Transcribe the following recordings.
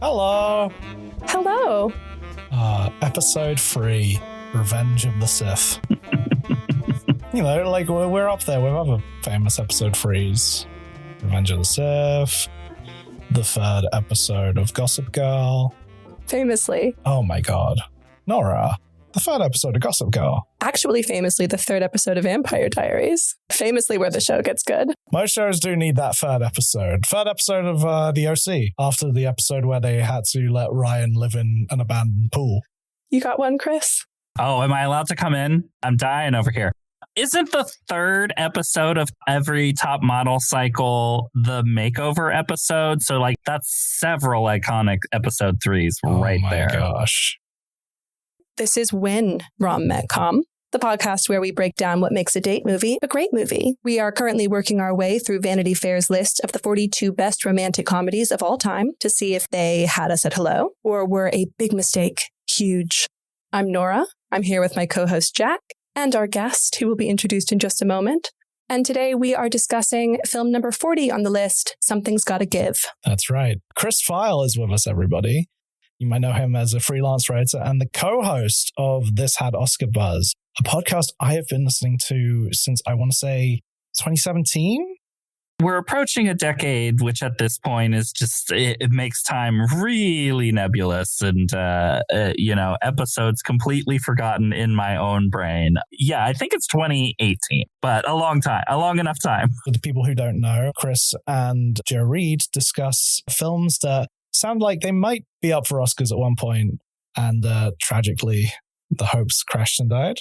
Hello. Hello. Episode 3, Revenge of the Sith. We're up there with other famous episode 3s. Revenge of the Sith, the third episode of Gossip Girl. Famously. Oh my god. Nora, the third episode of Gossip Girl. Actually, famously, the third episode of Vampire Diaries. Famously where the show gets good. Most shows do need that third episode. Third episode of The OC, after the episode where they had to let Ryan live in an abandoned pool. You got one, Chris? Oh, am I allowed to come in? I'm dying over here. Isn't the third episode of every top model cycle the makeover episode? So, that's several iconic episode 3s right there. Oh my gosh. This is When Romcom, the podcast where we break down what makes a date movie a great movie. We are currently working our way through Vanity Fair's list of the 42 best romantic comedies of all time to see if they had us at hello or were a big mistake. Huge. I'm Nora. I'm here with my co-host Jack and our guest, who will be introduced in just a moment. And today we are discussing film number 40 on the list, Something's Gotta Give. That's right. Chris Feil is with us, everybody. You might know him as a freelance writer and the co-host of This Had Oscar Buzz, a podcast I have been listening to since, I want to say, 2017? We're approaching a decade, which at this point is just, it makes time really nebulous and, episodes completely forgotten in my own brain. Yeah, I think it's 2018, but a long enough time. For the people who don't know, Chris and Joe Reed discuss films that sound like they might be up for Oscars at one point, and tragically, the hopes crashed and died.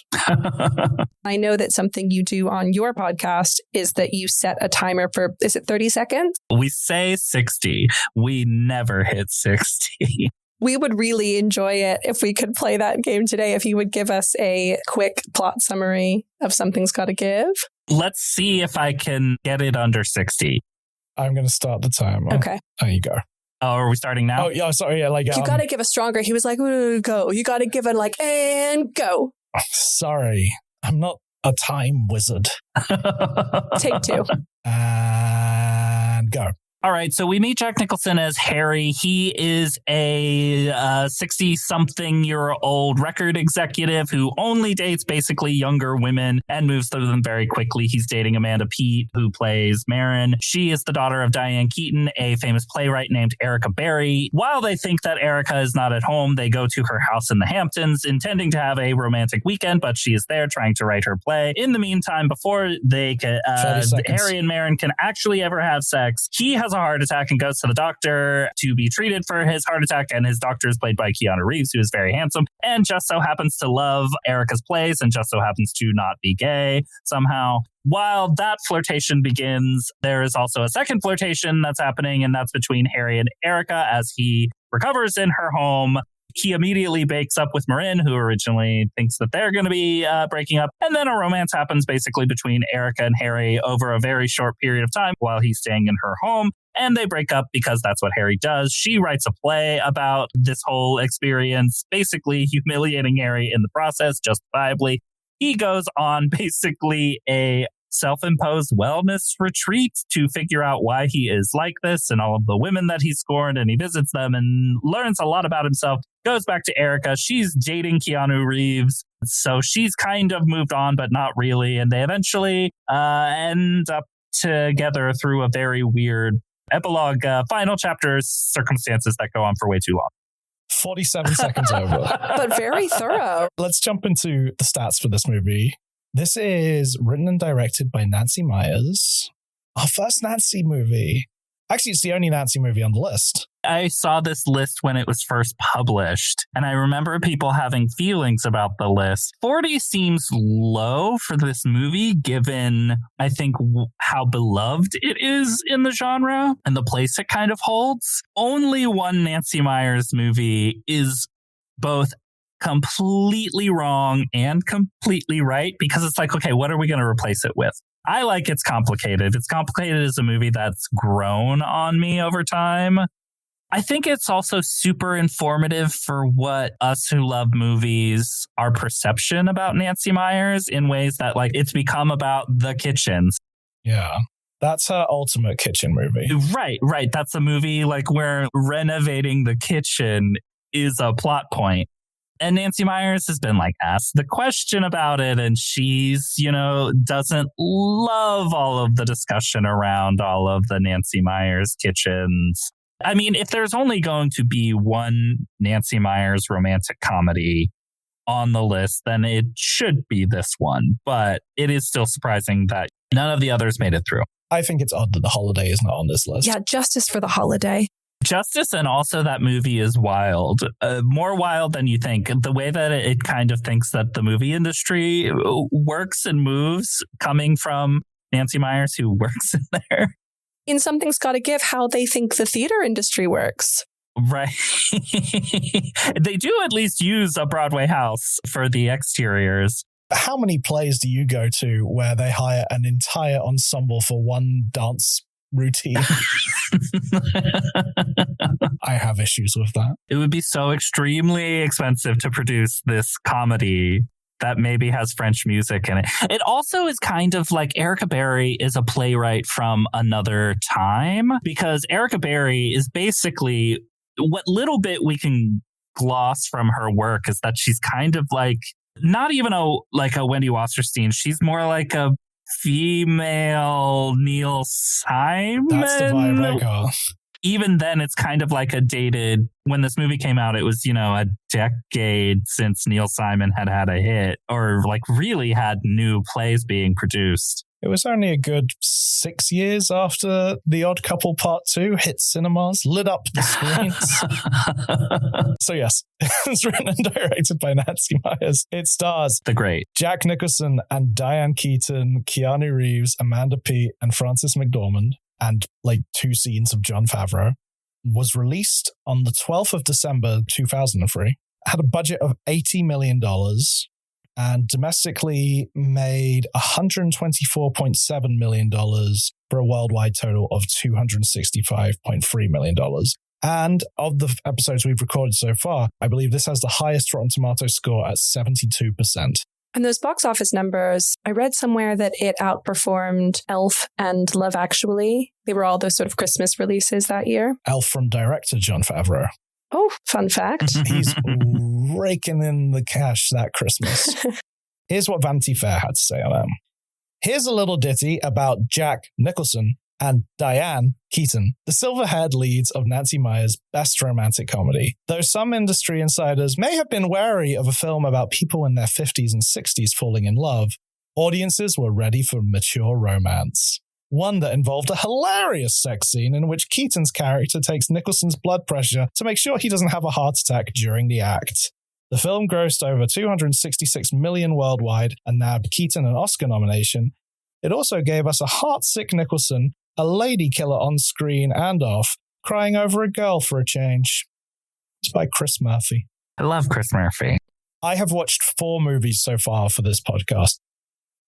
I know that something you do on your podcast is that you set a timer for, is it 30 seconds? We say 60. We never hit 60. We would really enjoy it if we could play that game today, if you would give us a quick plot summary of Something's Gotta Give. Let's see if I can get it under 60. I'm going to start the timer. Okay. There you go. Oh, are we starting now? Oh, yeah, sorry. Yeah, you got to give a stronger. He was like, go. You got to give it and go. Sorry. I'm not a time wizard. Take 2. And go. All right, so we meet Jack Nicholson as Harry. He is a 60-something-year-old record executive who only dates basically younger women and moves through them very quickly. He's dating Amanda Peet, who plays Marin. She is the daughter of Diane Keaton, a famous playwright named Erica Barry. While they think that Erica is not at home, they go to her house in the Hamptons, intending to have a romantic weekend, but she is there trying to write her play. In the meantime, before they can, Harry and Marin can actually ever have sex, he has a heart attack and goes to the doctor to be treated for his heart attack, and his doctor is played by Keanu Reeves, who is very handsome and just so happens to love Erica's plays and just so happens to not be gay somehow. While that flirtation begins, there is also a second flirtation that's happening, and that's between Harry and Erica as he recovers in her home. He immediately bakes up with Marin, who originally thinks that they're going to be breaking up. And then a romance happens basically between Erica and Harry over a very short period of time while he's staying in her home. And they break up because that's what Harry does. She writes a play about this whole experience, basically humiliating Harry in the process, justifiably. He goes on basically a self-imposed wellness retreat to figure out why he is like this and all of the women that he scorned, and he visits them and learns a lot about himself. Goes back to Erica. She's dating Keanu Reeves, so she's kind of moved on, but not really, and they eventually end up together through a very weird epilogue, final chapters, circumstances that go on for way too long. 47 seconds over. But very thorough. Let's jump into the stats for this movie. This is written and directed by Nancy Meyers. Our first Nancy movie. Actually, it's the only Nancy movie on the list. I saw this list when it was first published, and I remember people having feelings about the list. 40 seems low for this movie, given, I think, how beloved it is in the genre and the place it kind of holds. Only one Nancy Meyers movie is both completely wrong and completely right, because it's like, okay, what are we going to replace it with? I like It's Complicated. It's Complicated is a movie that's grown on me over time. I think it's also super informative for what us who love movies, our perception about Nancy Meyers in ways that, like, it's become about the kitchens. Yeah. That's her ultimate kitchen movie. Right. That's a movie like where renovating the kitchen is a plot point. And Nancy Meyers has been like asked the question about it, and she's, doesn't love all of the discussion around all of the Nancy Meyers kitchens. I mean, if there's only going to be one Nancy Meyers romantic comedy on the list, then it should be this one. But it is still surprising that none of the others made it through. I think it's odd that The Holiday is not on this list. Yeah, justice for The Holiday. Justice, and also that movie is wild. More wild than you think. The way that it kind of thinks that the movie industry works and moves, coming from Nancy Meyers, who works in there. In Something's Gotta Give, how they think the theater industry works. Right. They do at least use a Broadway house for the exteriors. How many plays do you go to where they hire an entire ensemble for one dance routine? I have issues with that. It would be so extremely expensive to produce this comedy that maybe has French music in it. It also is kind of like Erica Berry is a playwright from another time, because Erica Berry is basically, what little bit we can gloss from her work is that she's kind of like, not even a Wendy Wasserstein. She's more like a female Neil Simon. That's the vibe I got. Even then, it's kind of like a dated, when this movie came out, it was, a decade since Neil Simon had a hit, or like really had new plays being produced. It was only a good 6 years after The Odd Couple Part 2 hit cinemas, lit up the screens. So yes, it's written and directed by Nancy Meyers. It stars the great Jack Nicholson and Diane Keaton, Keanu Reeves, Amanda Peet, and Frances McDormand, and like 2 scenes of Jon Favreau. Was released on the 12th of December 2003. Had a budget of $80 million. And domestically made $124.7 million for a worldwide total of $265.3 million. And of the episodes we've recorded so far, I believe this has the highest Rotten Tomatoes score at 72%. And those box office numbers, I read somewhere that it outperformed Elf and Love Actually. They were all those sort of Christmas releases that year. Elf from director Jon Favreau. Oh, fun fact. He's raking in the cash that Christmas. Here's what Vanity Fair had to say on him. Here's a little ditty about Jack Nicholson and Diane Keaton, the silver-haired leads of Nancy Meyers' best romantic comedy. Though some industry insiders may have been wary of a film about people in their 50s and 60s falling in love, audiences were ready for mature romance. One that involved a hilarious sex scene in which Keaton's character takes Nicholson's blood pressure to make sure he doesn't have a heart attack during the act. The film grossed over $266 million worldwide and nabbed Keaton an Oscar nomination. It also gave us a heartsick Nicholson, a lady killer on screen and off, crying over a girl for a change. It's by Chris Murphy. I love Chris Murphy. I have watched 4 movies so far for this podcast.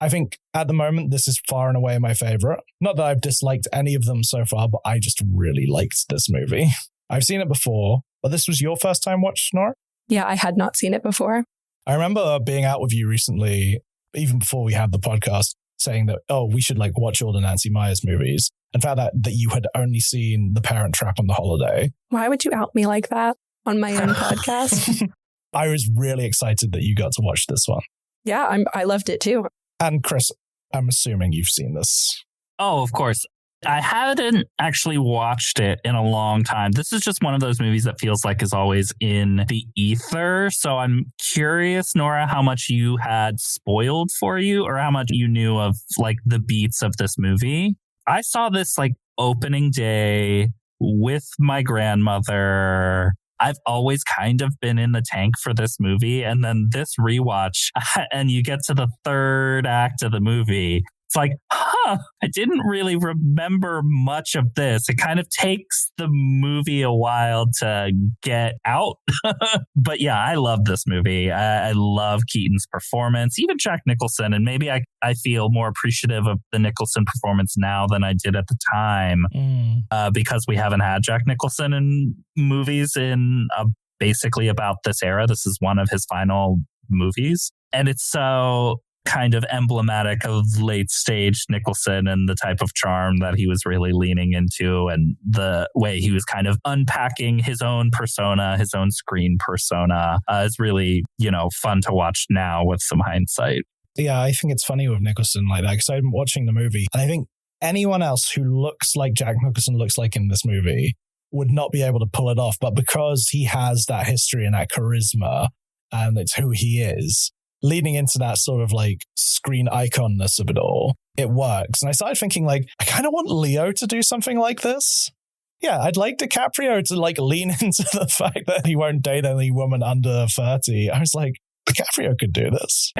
I think at the moment, this is far and away my favorite. Not that I've disliked any of them so far, but I just really liked this movie. I've seen it before, but this was your first time watch, Nora? Yeah, I had not seen it before. I remember being out with you recently, even before we had the podcast, saying that, we should watch all the Nancy Meyers movies, and found out that you had only seen The Parent Trap and The Holiday. Why would you out me like that on my own podcast? I was really excited that you got to watch this one. Yeah, I loved it too. And Chris, I'm assuming you've seen this. Oh, of course. I hadn't actually watched it in a long time. This is just one of those movies that feels like is always in the ether. So I'm curious, Nora, how much you had spoiled for you, or how much you knew of the beats of this movie. I saw this opening day with my grandmother. I've always kind of been in the tank for this movie. And then this rewatch, and you get to the third act of the movie. It's like, I didn't really remember much of this. It kind of takes the movie a while to get out. But yeah, I love this movie. I love Keaton's performance, even Jack Nicholson. And maybe I feel more appreciative of the Nicholson performance now than I did at the time, because we haven't had Jack Nicholson in movies in basically about this era. This is one of his final movies. And it's so kind of emblematic of late stage Nicholson and the type of charm that he was really leaning into, and the way he was kind of unpacking his own persona, his own screen persona, is really, fun to watch now with some hindsight. Yeah, I think it's funny with Nicholson like that, because I'm watching the movie and I think anyone else who looks like Jack Nicholson looks like in this movie would not be able to pull it off. But because he has that history and that charisma, and it's who he is, leading into that sort of like screen iconness of it all, it works. And I started thinking like, I kind of want Leo to do something like this. Yeah, I'd like DiCaprio to like lean into the fact that he won't date any woman under 30. I was like, DiCaprio could do this.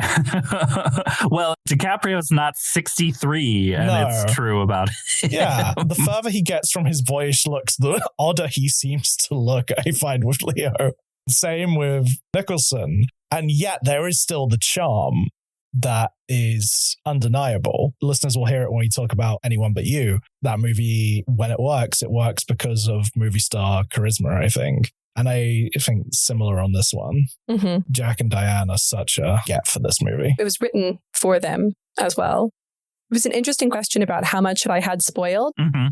Well, DiCaprio's not 63, and it's true about it. Yeah, the further he gets from his boyish looks, the odder he seems to look, I find, with Leo. Same with Nicholson. And yet there is still the charm that is undeniable. Listeners will hear it when we talk about Anyone But You. That movie, when it works because of movie star charisma, I think. And I think similar on this one. Mm-hmm. Jack and Diane are such a get for this movie. It was written for them as well. It was an interesting question about how much I had spoiled. Mm-hmm.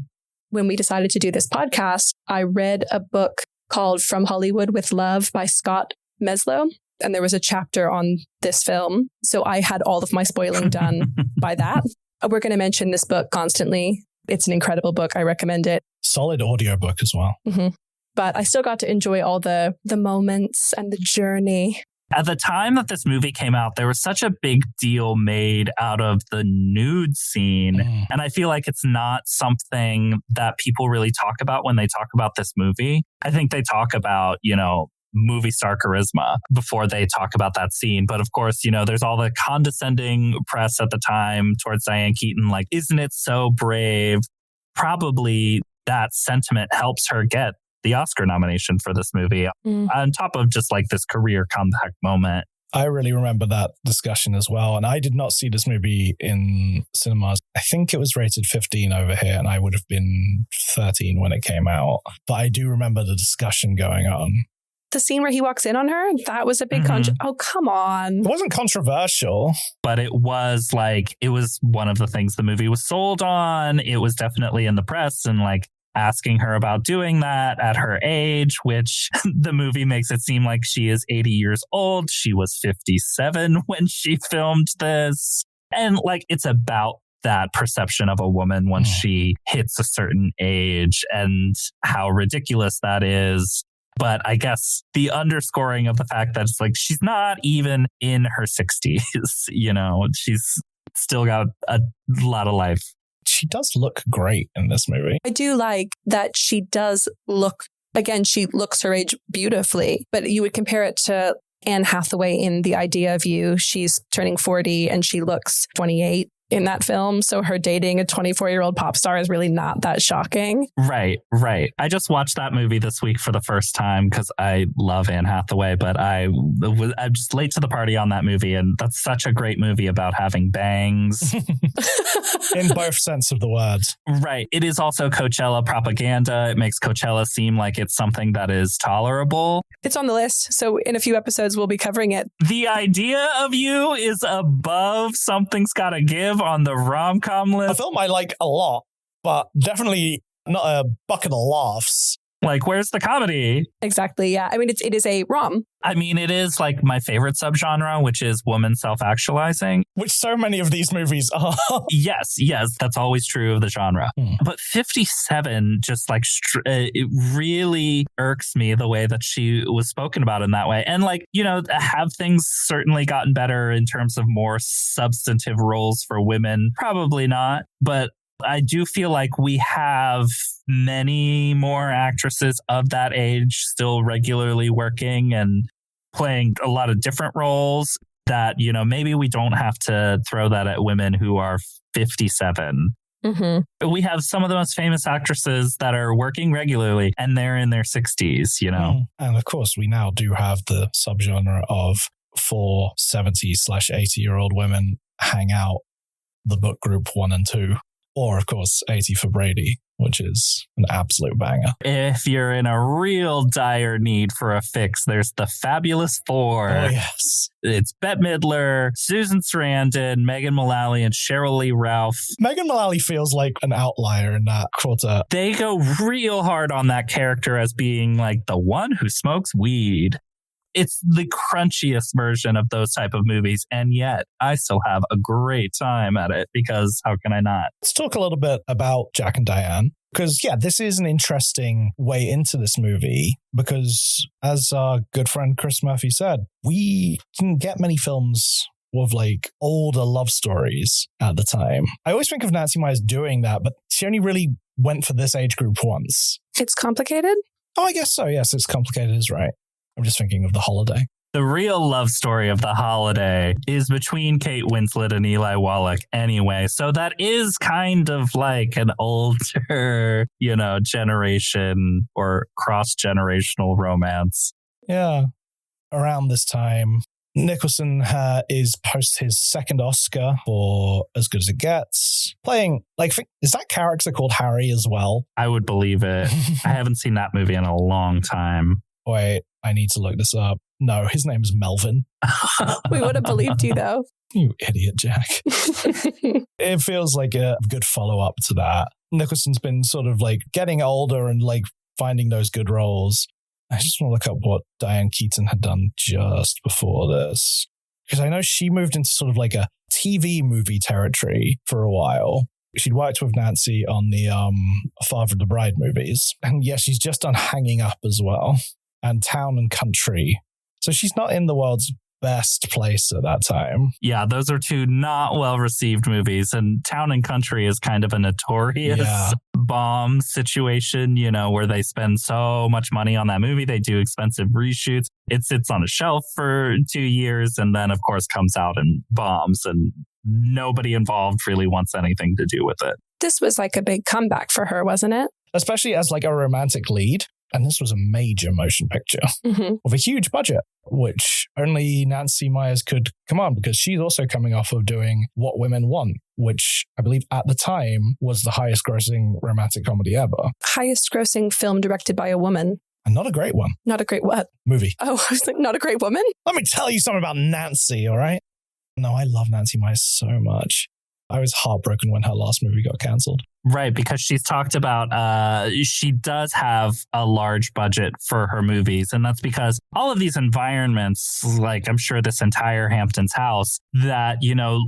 When we decided to do this podcast, I read a book called From Hollywood with Love by Scott Meslow. And there was a chapter on this film. So I had all of my spoiling done by that. We're going to mention this book constantly. It's an incredible book. I recommend it. Solid audiobook as well. Mm-hmm. But I still got to enjoy all the moments and the journey. At the time that this movie came out, there was such a big deal made out of the nude scene. Mm. And I feel like it's not something that people really talk about when they talk about this movie. I think they talk about, movie star charisma before they talk about that scene. But of course, there's all the condescending press at the time towards Diane Keaton, like, isn't it so brave? Probably that sentiment helps her get the Oscar nomination for this movie, on top of just like this career comeback moment. I really remember that discussion as well. And I did not see this movie in cinemas. I think it was rated 15 over here, and I would have been 13 when it came out. But I do remember the discussion going on. The scene where he walks in on her, that was a big oh, come on. It wasn't controversial. But it was one of the things the movie was sold on. It was definitely in the press, and like asking her about doing that at her age, which the movie makes it seem like she is 80 years old. She was 57 when she filmed this. And like, it's about that perception of a woman once she hits a certain age and how ridiculous that is. But I guess the underscoring of the fact that it's like, she's not even in her 60s, she's still got a lot of life. She does look great in this movie. I do like that she does look, again, she looks her age beautifully, but you would compare it to Anne Hathaway in The Idea of You. She's turning 40 and she looks 28 in that film. So her dating a 24-year-old pop star is really not that shocking. Right. I just watched that movie this week for the first time because I love Anne Hathaway, but I'm just late to the party on that movie. And that's such a great movie about having bangs. In both sense of the word. Right. It is also Coachella propaganda. It makes Coachella seem like it's something that is tolerable. It's on the list. So in a few episodes, we'll be covering it. The Idea of You is above Something's Gotta Give on the Romcom list. A film I like a lot, but definitely not a bucket of laughs. Like, where's the comedy? Exactly, yeah. I mean, it is a rom. I mean, it is like my favorite subgenre, which is woman self-actualizing. Which so many of these movies are. Yes, that's always true of the genre. But 57 just like, it really irks me the way that she was spoken about in that way. And like, have things certainly gotten better in terms of more substantive roles for women? Probably not. But I do feel like we have many more actresses of that age still regularly working and playing a lot of different roles that, maybe we don't have to throw that at women who are 57. Mm-hmm. We have some of the most famous actresses that are working regularly and they're in their 60s, And of course, we now do have the subgenre of 4 70/80-year-old women hang out the book group 1 and 2. Or, of course, 80 for Brady, which is an absolute banger. If you're in a real dire need for a fix, there's the Fabulous Four. Oh, yes. It's Bette Midler, Susan Sarandon, Megan Mullally, and Cheryl Lee Ralph. Megan Mullally feels like an outlier in that quartet. They go real hard on that character as being like the one who smokes weed. It's the crunchiest version of those type of movies, and yet I still have a great time at it because how can I not? Let's talk a little bit about Jack and Diane. Because, yeah, this is an interesting way into this movie because, as our good friend Chris Murphy said, we didn't get many films with, like, older love stories at the time. I always think of Nancy Meyers doing that, but she only really went for this age group once. It's complicated? Oh, I guess so. Yes, It's Complicated is right. I'm just thinking of The Holiday. The real love story of The Holiday is between Kate Winslet and Eli Wallach anyway. So that is kind of like an older, generation or cross-generational romance. Yeah. Around this time, Nicholson is post his second Oscar for As Good as It Gets, playing, is that character called Harry as well? I would believe it. I haven't seen that movie in a long time. Wait, I need to look this up. No, his name is Melvin. We would have believed you, though. You idiot, Jack. It feels like a good follow-up to that. Nicholson's been sort of getting older and finding those good roles. I just want to look up what Diane Keaton had done just before this. Because I know she moved into sort of a TV movie territory for a while. She'd worked with Nancy on the Father of the Bride movies. And yeah, she's just done Hanging Up as well. And Town and Country. So she's not in the world's best place at that time. Yeah, those are two not well-received movies. And Town and Country is kind of a notorious bomb situation, where they spend so much money on that movie. They do expensive reshoots. It sits on a shelf for 2 years and then, of course, comes out and bombs. And nobody involved really wants anything to do with it. This was a big comeback for her, wasn't it? Especially as a romantic lead. And this was a major motion picture with a huge budget, which only Nancy Meyers could command because she's also coming off of doing What Women Want, which I believe at the time was the highest grossing romantic comedy ever. Highest grossing film directed by a woman. And not a great one. Not a great what? Movie. Oh, I was not a great woman? Let me tell you something about Nancy, all right? No, I love Nancy Meyers so much. I was heartbroken when her last movie got cancelled. Right, because she's talked about she does have a large budget for her movies. And that's because all of these environments, I'm sure this entire Hamptons house that,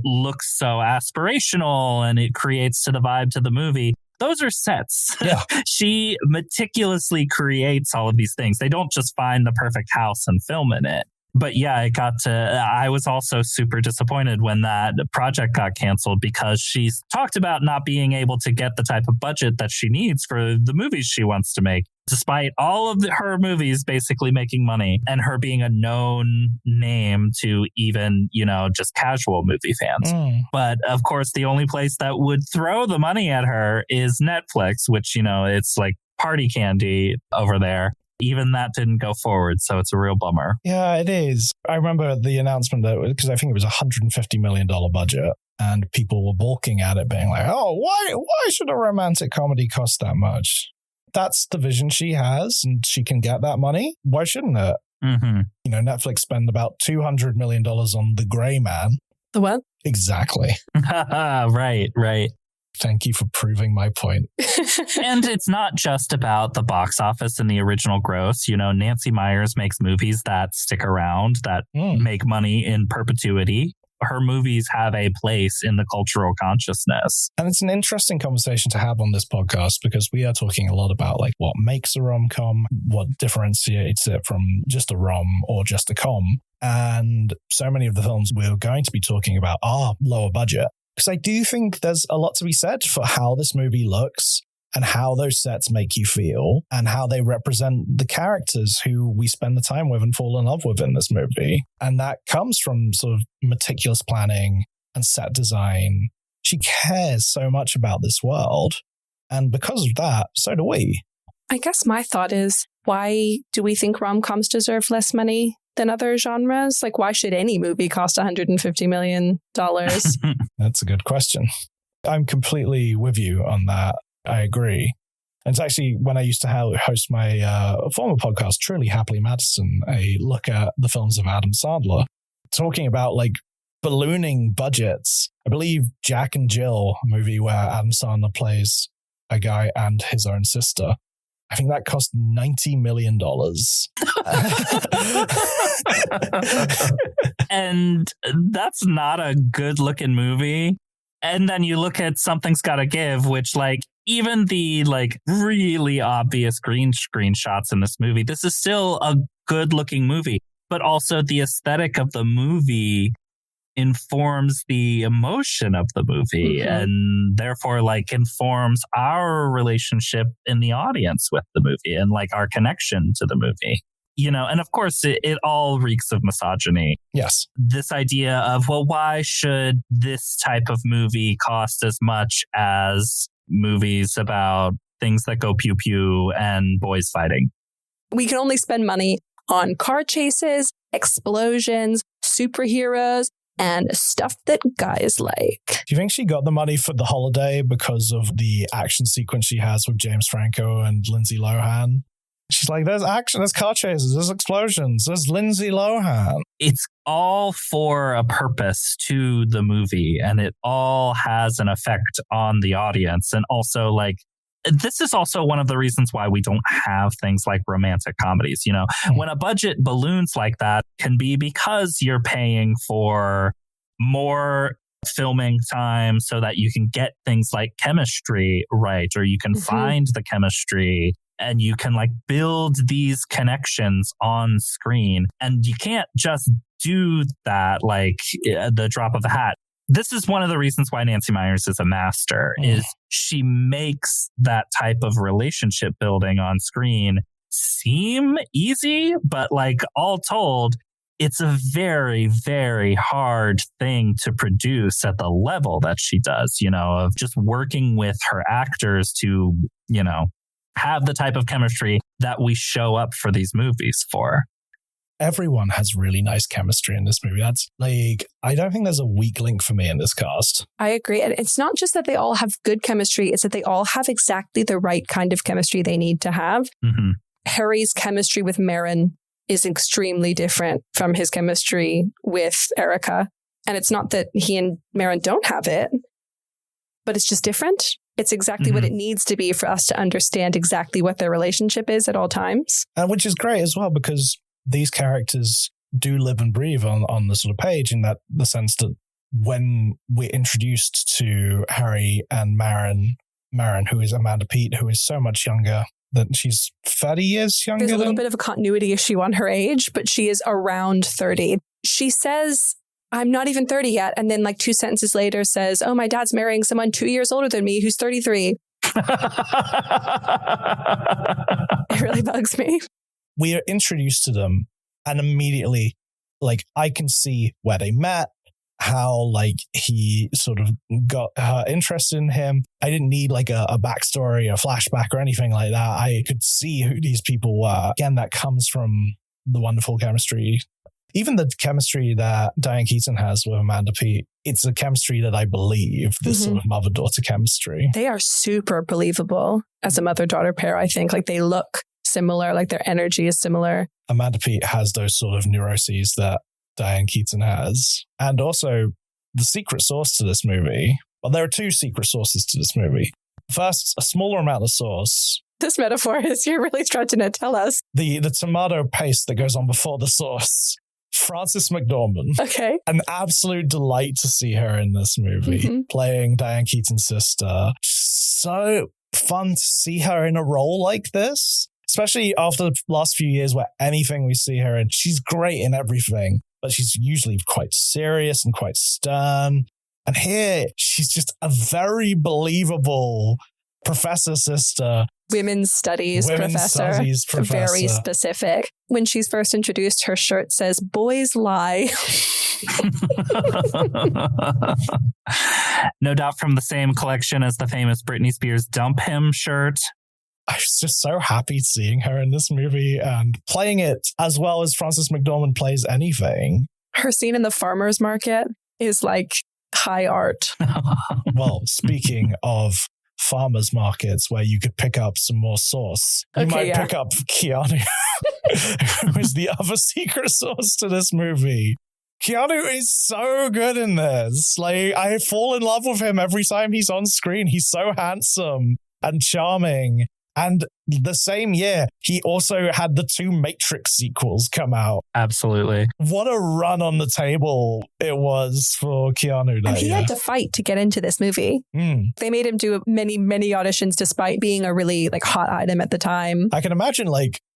looks so aspirational and it creates to the vibe to the movie. Those are sets. Yeah. She meticulously creates all of these things. They don't just find the perfect house and film in it. But yeah, I was also super disappointed when that project got canceled because she's talked about not being able to get the type of budget that she needs for the movies she wants to make, despite all of her movies basically making money and her being a known name to even, just casual movie fans. But of course, the only place that would throw the money at her is Netflix, which, it's like party candy over there. Even that didn't go forward, so it's a real bummer. Yeah, it is. I remember the announcement because I think it was $150 million budget, and people were balking at it, being like, "Oh, why should a romantic comedy cost that much?" That's the vision she has, and she can get that money. Why shouldn't it? Mm-hmm. Netflix spent about $200 million on The Gray Man. The what? Exactly. Right. Thank you for proving my point. And it's not just about the box office and the original gross. Nancy Meyers makes movies that stick around, that make money in perpetuity. Her movies have a place in the cultural consciousness. And it's an interesting conversation to have on this podcast because we are talking a lot about what makes a rom-com, what differentiates it from just a rom or just a com. And so many of the films we're going to be talking about are lower budget. Because I do think there's a lot to be said for how this movie looks and how those sets make you feel and how they represent the characters who we spend the time with and fall in love with in this movie. And that comes from sort of meticulous planning and set design. She cares so much about this world. And because of that, so do we. I guess my thought is, why do we think rom-coms deserve less money than other genres? Why should any movie cost $150 million? That's a good question. I'm completely with you on that. I agree. And it's actually when I used to host my former podcast, Truly Happily Madison, a look at the films of Adam Sandler, talking about like ballooning budgets. I believe Jack and Jill, a movie where Adam Sandler plays a guy and his own sister, I think that cost $90 million. And that's not a good looking movie. And then you look at Something's Gotta Give, which like even the like really obvious green screen shots in this movie, this is still a good looking movie, but also the aesthetic of the movie informs the emotion of the movie and therefore like informs our relationship in the audience with the movie and like our connection to the movie. You know, and of course, it all reeks of misogyny. Yes. This idea of, well, why should this type of movie cost as much as movies about things that go pew pew and boys fighting? We can only spend money on car chases, explosions, superheroes, and stuff that guys like. Do you think she got the money for The Holiday because of the action sequence she has with James Franco and Lindsay Lohan? She's like, there's action, there's car chases, there's explosions, there's Lindsay Lohan. It's all for a purpose to the movie, and it all has an effect on the audience. And also, like, this is also one of the reasons why we don't have things like romantic comedies. You know, when a budget balloons like that, can be because you're paying for more filming time so that you can get things like chemistry right, or you can find the chemistry. And you can like build these connections on screen. And you can't just do that like the drop of a hat. This is one of the reasons why Nancy Meyers is a master, is she makes that type of relationship building on screen seem easy, but like all told, it's a very, very hard thing to produce at the level that she does, you know, of just working with her actors to, you know, have the type of chemistry that we show up for these movies for. Everyone has really nice chemistry in this movie. That's like, I don't think there's a weak link for me in this cast. I agree. And it's not just that they all have good chemistry, it's that they all have exactly the right kind of chemistry they need to have. Harry's chemistry with Marin is extremely different from his chemistry with Erica. And it's not that he and Marin don't have it, but it's just different. It's exactly what it needs to be for us to understand exactly what their relationship is at all times. And which is great as well, because these characters do live and breathe on the sort of page, in that the sense that when we're introduced to Harry and Marin, who is Amanda Peet, who is so much younger, that she's 30 years younger. There's a little bit of a continuity issue on her age, but she is around 30. She says, I'm not even 30 yet. And then like 2 sentences later says, oh, my dad's marrying someone 2 years older than me who's 33. It really bugs me. We are introduced to them and immediately, like, I can see where they met, how like he sort of got her interested in him. I didn't need like a backstory, a flashback or anything like that. I could see who these people were. Again, that comes from the wonderful chemistry. Even the chemistry that Diane Keaton has with Amanda Peet, it's a chemistry that I believe, this sort of mother-daughter chemistry. They are super believable as a mother-daughter pair, I think. Like, they look similar, like their energy is similar. Amanda Peet has those sort of neuroses that Diane Keaton has. And also, the secret sauce to this movie, well, there are 2 secret sauces to this movie. First, a smaller amount of sauce. This metaphor is, you're really stretching to tell us. The tomato paste that goes on before the sauce. Frances McDormand. Okay. An absolute delight to see her in this movie, playing Diane Keaton's sister. So fun to see her in a role like this, especially after the last few years where anything we see her in, she's great in everything, but she's usually quite serious and quite stern. And here, she's just a very believable professor sister. Women's studies professor. Very specific. When she's first introduced, her shirt says, "Boys lie." No doubt from the same collection as the famous Britney Spears Dump Him shirt. I was just so happy seeing her in this movie and playing it as well as Frances McDormand plays anything. Her scene in the farmer's market is like high art. Well, speaking of farmers markets where you could pick up some more sauce, you might pick up Keanu, who is the other secret sauce to this movie. Keanu is so good in this. Like, I fall in love with him every time he's on screen. He's so handsome and charming. And the same year, he also had the 2 Matrix sequels come out. Absolutely. What a run on the table it was for Keanu. And he had to fight to get into this movie. They made him do many, many auditions despite being a really hot item at the time. I can imagine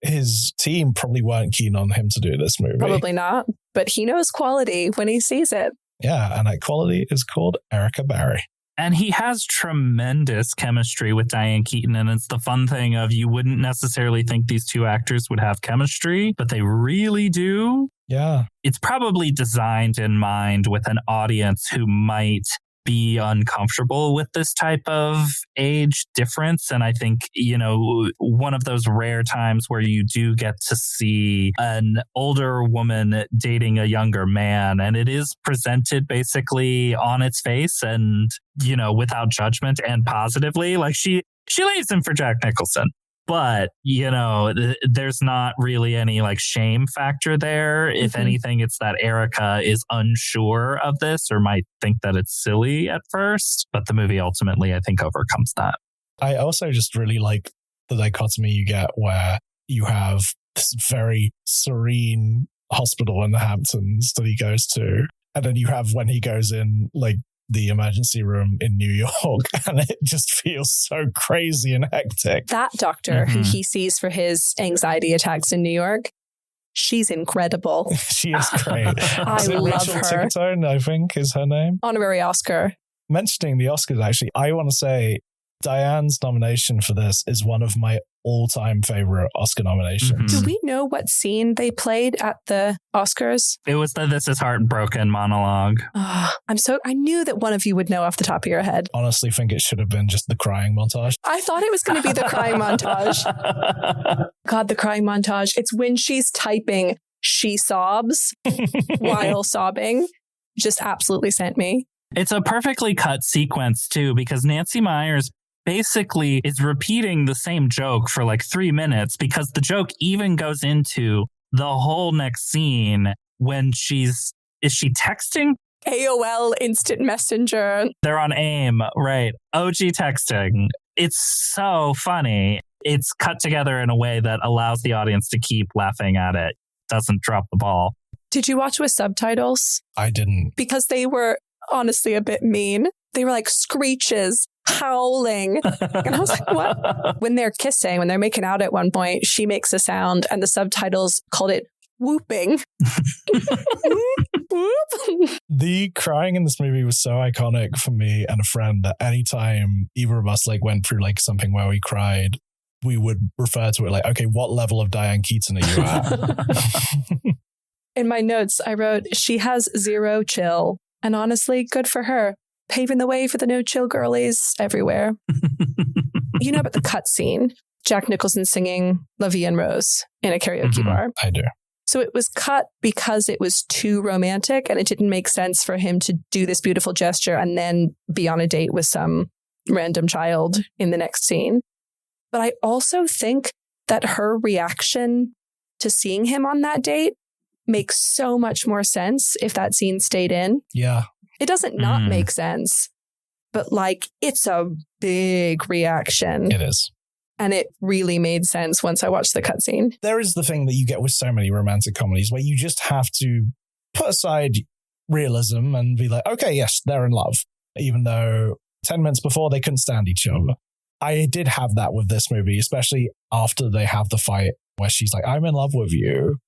his team probably weren't keen on him to do this movie. Probably not. But he knows quality when he sees it. Yeah, and that quality is called Erica Barry. And he has tremendous chemistry with Diane Keaton. And it's the fun thing of you wouldn't necessarily think these 2 actors would have chemistry, but they really do. Yeah. It's probably designed in mind with an audience who might be uncomfortable with this type of age difference. And I think, one of those rare times where you do get to see an older woman dating a younger man, and it is presented basically on its face and, without judgment and positively. Like she leaves him for Jack Nicholson. But, there's not really any shame factor there. If anything, it's that Erica is unsure of this or might think that it's silly at first. But the movie ultimately, I think, overcomes that. I also just really like the dichotomy you get where you have this very serene hospital in the Hamptons that he goes to. And then you have when he goes in, the emergency room in New York, and it just feels so crazy and hectic. That doctor who he sees for his anxiety attacks in New York, she's incredible. She is great. I love Rachel her. Tigatone, I think, is her name. Honorary Oscar. Mentioning the Oscars, actually, I want to say Diane's nomination for this is one of my all-time favorite Oscar nominations. Do we know what scene they played at the Oscars? It was the "This is Heartbroken" monologue. I knew that one of you would know off the top of your head. Honestly, think it should have been just the crying montage. I thought it was going to be the crying montage. God, the crying montage. It's when she's typing, she sobs while sobbing. Just absolutely sent me. It's a perfectly cut sequence, too, because Nancy Meyers basically is repeating the same joke for 3 minutes, because the joke even goes into the whole next scene when is she texting? AOL Instant Messenger. They're on AIM, right? OG texting. It's so funny. It's cut together in a way that allows the audience to keep laughing at it. Doesn't drop the ball. Did you watch with subtitles? I didn't. Because they were honestly a bit mean. They were screeches, howling. And I was like, what? When they're kissing, when they're making out at one point, she makes a sound and the subtitles called it whooping. Whoop. The crying in this movie was so iconic for me and a friend that anytime either of us went through something where we cried, we would refer to it okay, what level of Diane Keaton are you at? In my notes, I wrote, she has 0 chill. And honestly, good for her. Paving the way for the no chill girlies everywhere. You know about the cut scene? Jack Nicholson singing Vie En Rose in a karaoke bar. I do. So it was cut because it was too romantic and it didn't make sense for him to do this beautiful gesture and then be on a date with some random child in the next scene. But I also think that her reaction to seeing him on that date makes so much more sense if that scene stayed in. Yeah. It doesn't not make sense, but it's a big reaction. It is. And it really made sense once I watched the cutscene. There is the thing that you get with so many romantic comedies where you just have to put aside realism and be okay, yes, they're in love, even though 10 minutes before they couldn't stand each other. I did have that with this movie, especially after they have the fight where she's I'm in love with you.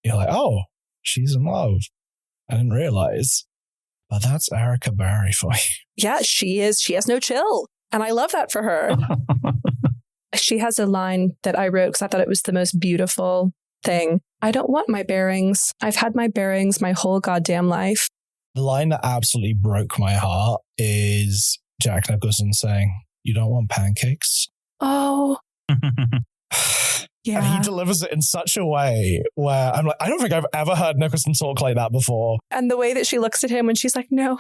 You're oh, she's in love. I didn't realize. But that's Erica Barry for you. Yeah, she is. She has no chill. And I love that for her. She has a line that I wrote because I thought it was the most beautiful thing. I don't want my bearings. I've had my bearings my whole goddamn life. The line that absolutely broke my heart is Jack Nicholson saying, "You don't want pancakes?" Oh. Yeah. And he delivers it in such a way where I'm like, I don't think I've ever heard Nicholson talk like that before. And the way that she looks at him when she's like, no,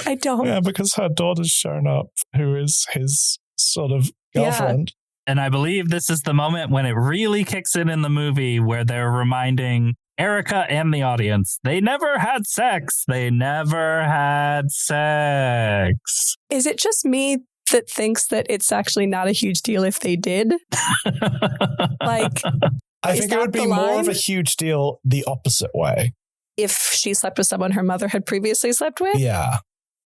I don't. Yeah, because her daughter's shown up, who is his sort of girlfriend. And I believe this is the moment when it really kicks in the movie where they're reminding Erica and the audience, they never had sex. They never had sex. Is it just me that thinks that it's actually not a huge deal if they did? Like, I think it would be more of a huge deal the opposite way. If she slept with someone her mother had previously slept with? Yeah.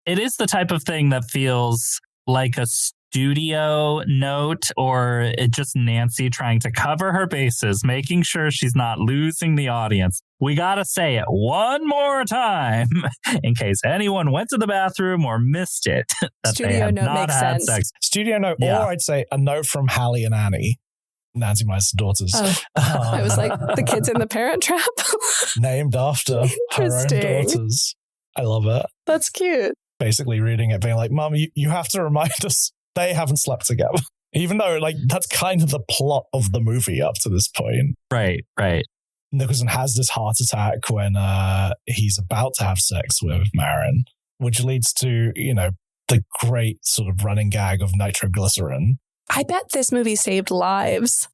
It is the type of thing that feels like a studio note or just Nancy trying to cover her bases, making sure she's not losing the audience. We got to say it one more time in case anyone went to the bathroom or missed it. That Studio they have note not makes had sense. sex. Studio note, or I'd say a note from Hallie and Annie, Nancy Meyers' daughters. Oh, I was like, the kids in the Parent Trap? Named after her own daughters. I love it. That's cute. Basically reading it, being like, Mom, you have to remind us they haven't slept together. Even though, like, that's kind of the plot of the movie up to this point. Right. Nicholson has this heart attack when he's about to have sex with Marin, which leads to, the great sort of running gag of nitroglycerin. I bet this movie saved lives.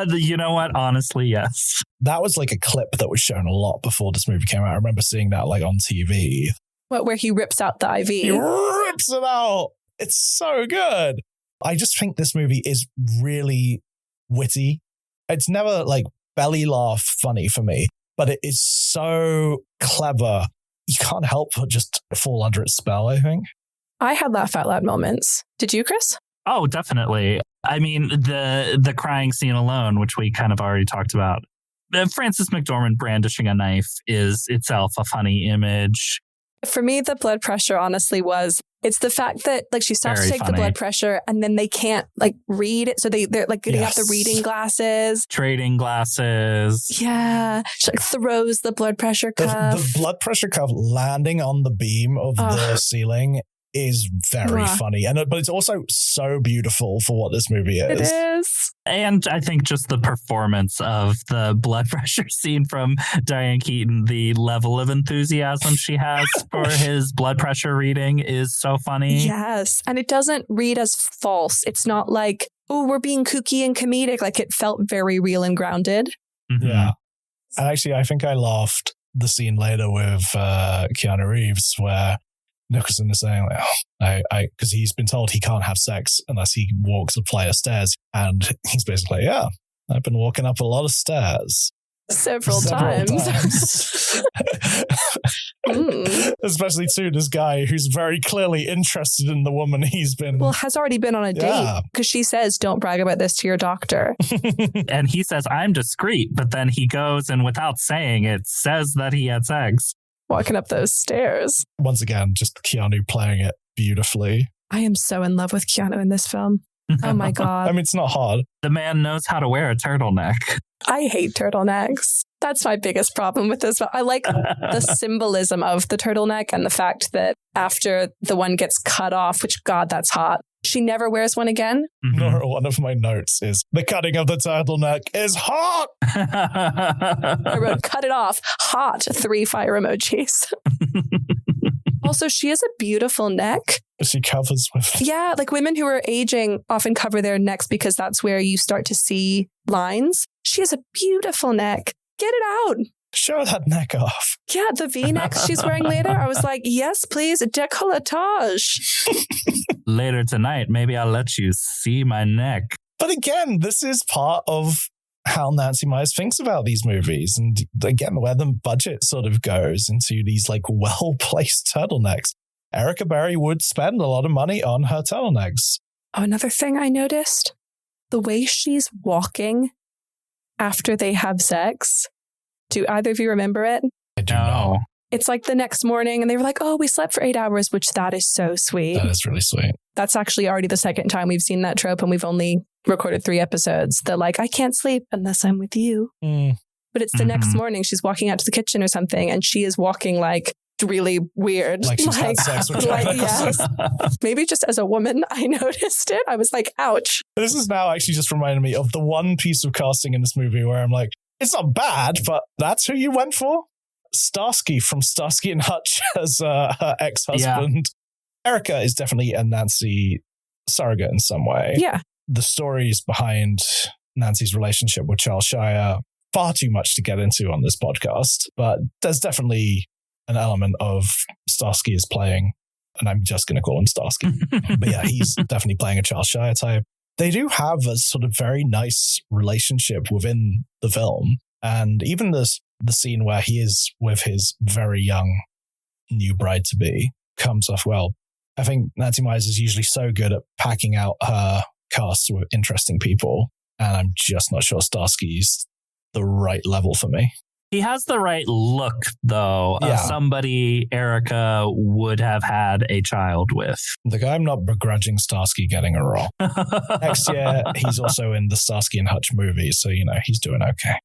You know what? Honestly, yes. That was like a clip that was shown a lot before this movie came out. I remember seeing that like on TV. What, where he rips out the IV? He rips it out. It's so good. I just think this movie is really witty. It's never like belly laugh funny for me, but it is so clever. You can't help but just fall under its spell, I think. I had laugh out loud moments. Did you, Chris? Oh, definitely. I mean, the crying scene alone, which we kind of already talked about. Frances McDormand brandishing a knife is itself a funny image. For me, the blood pressure honestly it's the fact that like she stops Very to take funny. the blood pressure and then they can't like read it. So they're like getting out the reading glasses. Trading glasses. Yeah. She like throws the blood pressure cuff. The blood pressure cuff landing on the beam of the ceiling is very funny. But it's also so beautiful for what this movie is. It is. And I think just the performance of the blood pressure scene from Diane Keaton, the level of enthusiasm she has for his blood pressure reading is so funny. Yes. And it doesn't read as false. It's not like, oh, we're being kooky and comedic. Like it felt very real and grounded. Mm-hmm. Yeah. And actually, I think I laughed the scene later with Keanu Reeves where Nicholson is saying, like, because he's been told he can't have sex unless he walks a flight of stairs. And he's basically like, yeah, I've been walking up a lot of stairs. Several times. Especially to this guy who's very clearly interested in the woman he's been. Well, has already been on a date because she says, don't brag about this to your doctor. And he says, I'm discreet. But then he goes and without saying it, says that he had sex. Walking up those stairs. Once again, just Keanu playing it beautifully. I am so in love with Keanu in this film. Oh my God. I mean, it's not hard. The man knows how to wear a turtleneck. I hate turtlenecks. That's my biggest problem with this. I like the symbolism of the turtleneck and the fact that after the one gets cut off, which God, that's hot. She never wears one again. Mm-hmm. Nora, one of my notes is the cutting of the turtleneck is hot. I wrote, cut it off. Hot. 3 fire emojis. Also, she has a beautiful neck. She covers with... Yeah, like women who are aging often cover their necks because that's where you start to see lines. She has a beautiful neck. Get it out. Show that neck off. Yeah, the V-neck she's wearing later. I was like, yes, please, décolletage. Later tonight, maybe I'll let you see my neck. But again, this is part of how Nancy Meyers thinks about these movies. And again, where the budget sort of goes into these like well-placed turtlenecks. Erica Berry would spend a lot of money on her turtlenecks. Oh, another thing I noticed, the way she's walking after they have sex. Do either of you remember it? I do know. It's like the next morning and they were like, oh, we slept for 8 hours, which that is so sweet. That is really sweet. That's actually already the second time we've seen that trope and we've only recorded 3 episodes. They're like, I can't sleep unless I'm with you. But it's the next morning she's walking out to the kitchen or something and she is walking like really weird. Like she's had sex with yes. Maybe just as a woman, I noticed it. I was like, ouch. This is now actually just reminding me of the one piece of casting in this movie where I'm like, it's not bad, but that's who you went for? Starsky from Starsky and Hutch as her ex-husband. Yeah. Erica is definitely a Nancy surrogate in some way. Yeah. The stories behind Nancy's relationship with Charles Shire, far too much to get into on this podcast, but there's definitely an element of Starsky is playing, and I'm just going to call him Starsky. But yeah, he's definitely playing a Charles Shire type. They do have a sort of very nice relationship within the film. And even the scene where he is with his very young new bride-to-be comes off well. I think Nancy Meyers is usually so good at packing out her cast with interesting people. And I'm just not sure Starsky's the right level for me. He has the right look, though, of somebody Erica would have had a child with. The guy, I'm not begrudging Starsky getting a role. Next year, he's also in the Starsky and Hutch movie, so, he's doing okay.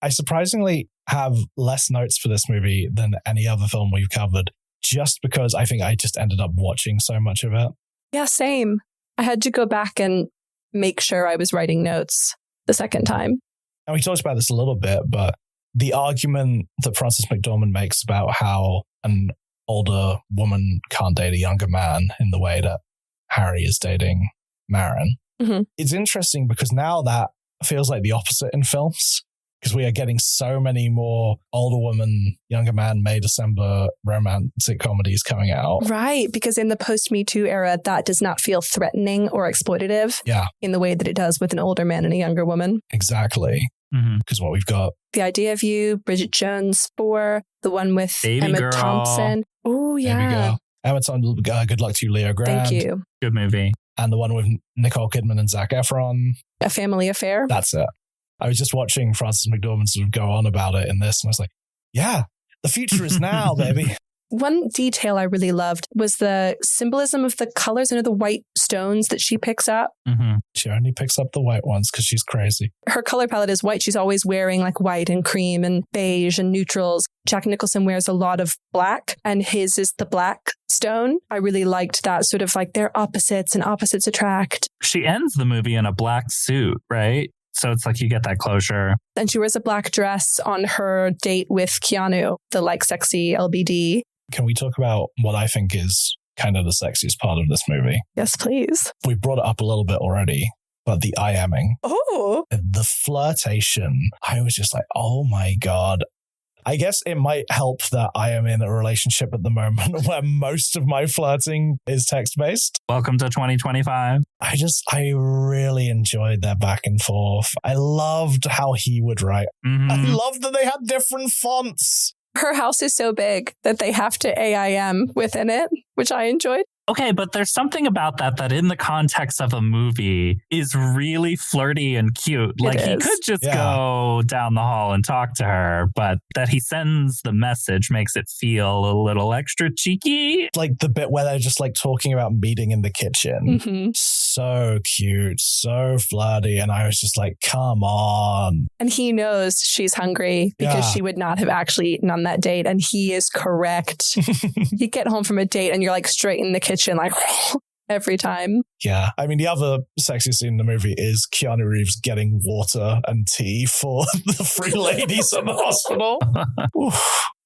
I surprisingly have less notes for this movie than any other film we've covered, just because I think I just ended up watching so much of it. Yeah, same. I had to go back and make sure I was writing notes the second time. And we talked about this a little bit, but the argument that Frances McDormand makes about how an older woman can't date a younger man in the way that Harry is dating Marin, it's interesting because now that feels like the opposite in films, because we are getting so many more older woman, younger man, May December romantic comedies coming out. Right, because in the post-Me Too era, that does not feel threatening or exploitative in the way that it does with an older man and a younger woman. Exactly. Because what we've got. The Idea of You, Bridget Jones 4, the one with Baby Emma Girl. Thompson. Oh, yeah. Baby Girl. Emma Thompson, Good Luck to You, Leo Grand. Thank you. Good movie. And the one with Nicole Kidman and Zac Efron. A Family Affair. That's it. I was just watching Frances McDormand sort of go on about it in this, and I was like, yeah, the future is now, baby. One detail I really loved was the symbolism of the colors and the white stones that she picks up. She only picks up the white ones because she's crazy. Her color palette is white. She's always wearing like white and cream and beige and neutrals. Jack Nicholson wears a lot of black, and his is the black stone. I really liked that sort of like they're opposites and opposites attract. She ends the movie in a black suit, right? So it's like you get that closure. And she wears a black dress on her date with Keanu, the like sexy LBD. Can we talk about what I think is kind of the sexiest part of this movie? Yes, please. We brought it up a little bit already, but the IMing. Oh. The flirtation. I was just like, oh my God. I guess it might help that I am in a relationship at the moment where most of my flirting is text-based. Welcome to 2025. I really enjoyed their back and forth. I loved how he would write. I loved that they had different fonts. Her house is so big that they have to AIM within it, which I enjoyed. Okay, but there's something about that in the context of a movie is really flirty and cute. Like he could just go down the hall and talk to her, but that he sends the message makes it feel a little extra cheeky. Like the bit where they're just like talking about meeting in the kitchen. So cute, so flirty. And I was just like, come on. And he knows she's hungry because she would not have actually eaten on that date. And he is correct. You get home from a date and you're like straight in the kitchen, like every time. Yeah. I mean, the other sexy scene in the movie is Keanu Reeves getting water and tea for the three ladies in the hospital.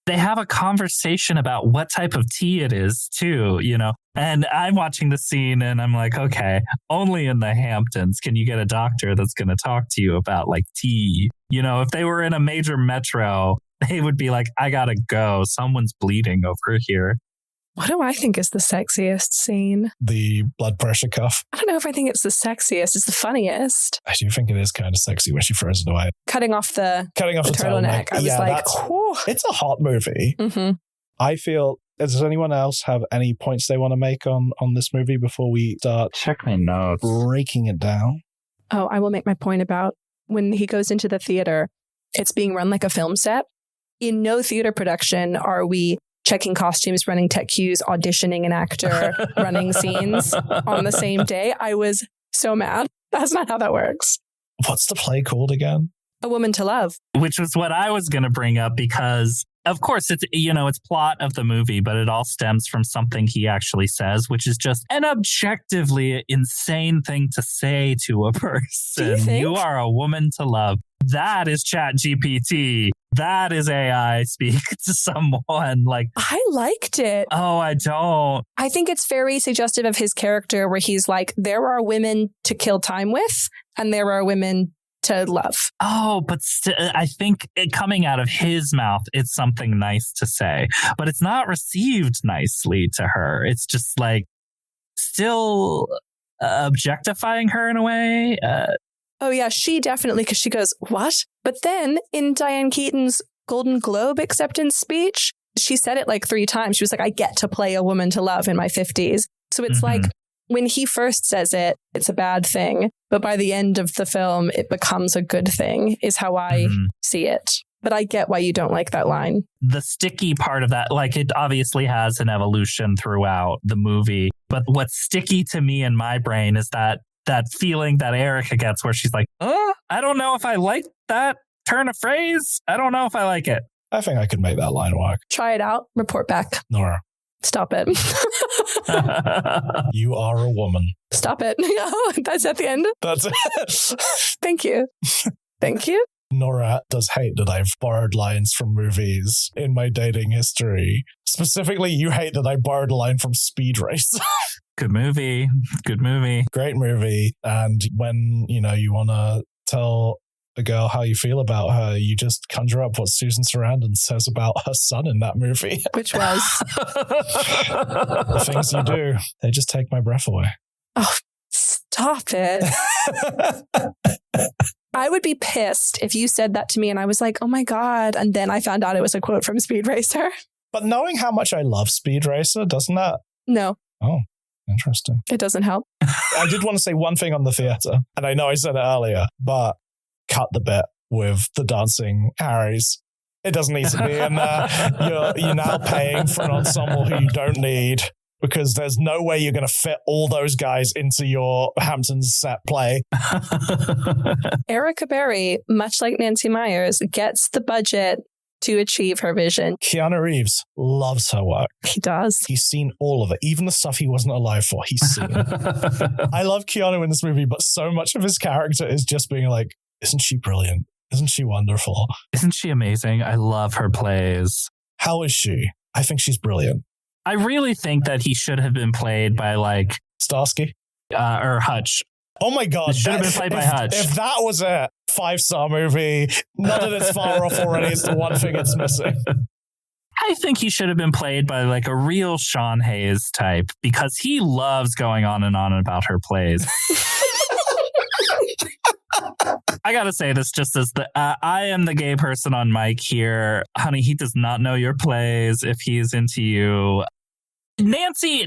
They have a conversation about what type of tea it is, too, And I'm watching the scene and I'm like, okay, only in the Hamptons can you get a doctor that's going to talk to you about like tea. If they were in a major metro, they would be like, I gotta go. Someone's bleeding over here. What do I think is the sexiest scene? The blood pressure cuff. I don't know if I think it's the sexiest. It's the funniest. I do think it is kind of sexy when she throws it away. Cutting off the turtleneck. I was like, it's a hot movie. I feel, does anyone else have any points they want to make on this movie before we start? Check my notes. Breaking it down. Oh, I will make my point about when he goes into the theater, it's being run like a film set. In no theater production are we checking costumes, running tech cues, auditioning an actor, running scenes on the same day. I was so mad. That's not how that works. What's the play called again? A Woman to Love. Which was what I was going to bring up because Of course, it's, it's plot of the movie, but it all stems from something he actually says, which is just an objectively insane thing to say to a person. You are a woman to love. That is ChatGPT. That is AI speak to someone. Like, I liked it. Oh, I don't. I think it's very suggestive of his character where he's like, there are women to kill time with, and there are women to love. Oh, but I think coming out of his mouth, it's something nice to say, but it's not received nicely to her. It's just like still objectifying her in a way. Oh, yeah, she definitely, because she goes, what? But then in Diane Keaton's Golden Globe acceptance speech, she said it like 3 times. She was like, I get to play a woman to love in my 50s. So it's like when he first says it, it's a bad thing. But by the end of the film, it becomes a good thing, is how I see it. But I get why you don't like that line. The sticky part of that, like it obviously has an evolution throughout the movie. But what's sticky to me in my brain is that feeling that Erica gets where she's like, I don't know if I like that turn of phrase. I don't know if I like it. I think I could make that line work. Try it out. Report back. Nora. Stop it. You are a woman. Stop it. Oh, that's at the end? That's it. Thank you. Thank you. Nora does hate that I've borrowed lines from movies in my dating history. Specifically, you hate that I borrowed a line from Speed Race. Good movie. Good movie. Great movie. And when, you want to tell a girl how you feel about her, you just conjure up what Susan Sarandon says about her son in that movie. Which was? The things you do, they just take my breath away. Oh, stop it. I would be pissed if you said that to me and I was like, oh my God. And then I found out it was a quote from Speed Racer. But knowing how much I love Speed Racer, doesn't that? No. Oh, interesting. It doesn't help. I did want to say one thing on the theater, and I know I said it earlier, but cut the bit with the dancing Harrys. It doesn't need to be in there. You're now paying for an ensemble who you don't need, because there's no way you're going to fit all those guys into your Hamptons set play. Erica Berry, much like Nancy Meyers, gets the budget to achieve her vision. Keanu Reeves loves her work. He does. He's seen all of it. Even the stuff he wasn't alive for, he's seen. I love Keanu in this movie, but so much of his character is just being like, isn't she brilliant? Isn't she wonderful? Isn't she amazing? I love her plays. How is she? I think she's brilliant. I really think that he should have been played by like Starsky or Hutch. Oh my God. It should have been played by Hutch. If that was a 5-star movie, none of it's far off already. It's the one thing it's missing. I think he should have been played by like a real Sean Hayes type, because he loves going on about her plays. I gotta say this just as I am the gay person on mic here. Honey, he does not know your plays if he is into you. Nancy,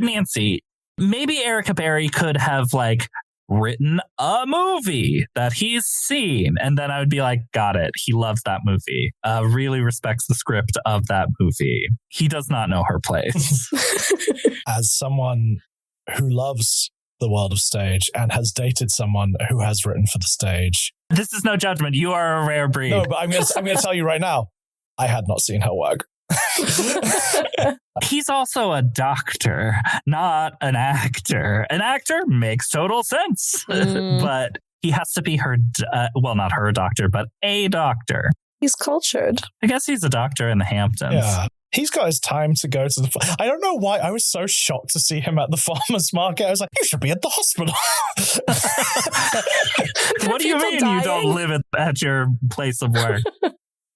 maybe Erica Berry could have like written a movie that he's seen, and then I would be like, got it. He loves that movie. Really respects the script of that movie. He does not know her plays. As someone who loves the world of stage and has dated someone who has written for the stage. This is no judgment. You are a rare breed. No, but I'm going to tell you right now, I had not seen her work. He's also a doctor, not an actor. An actor makes total sense, but he has to be her, not her doctor, but a doctor. He's cultured. I guess he's a doctor in the Hamptons. Yeah. He's got his time to go to the... I don't know why. I was so shocked to see him at the farmer's market. I was like, you should be at the hospital. What do you mean dying? You don't live at your place of work?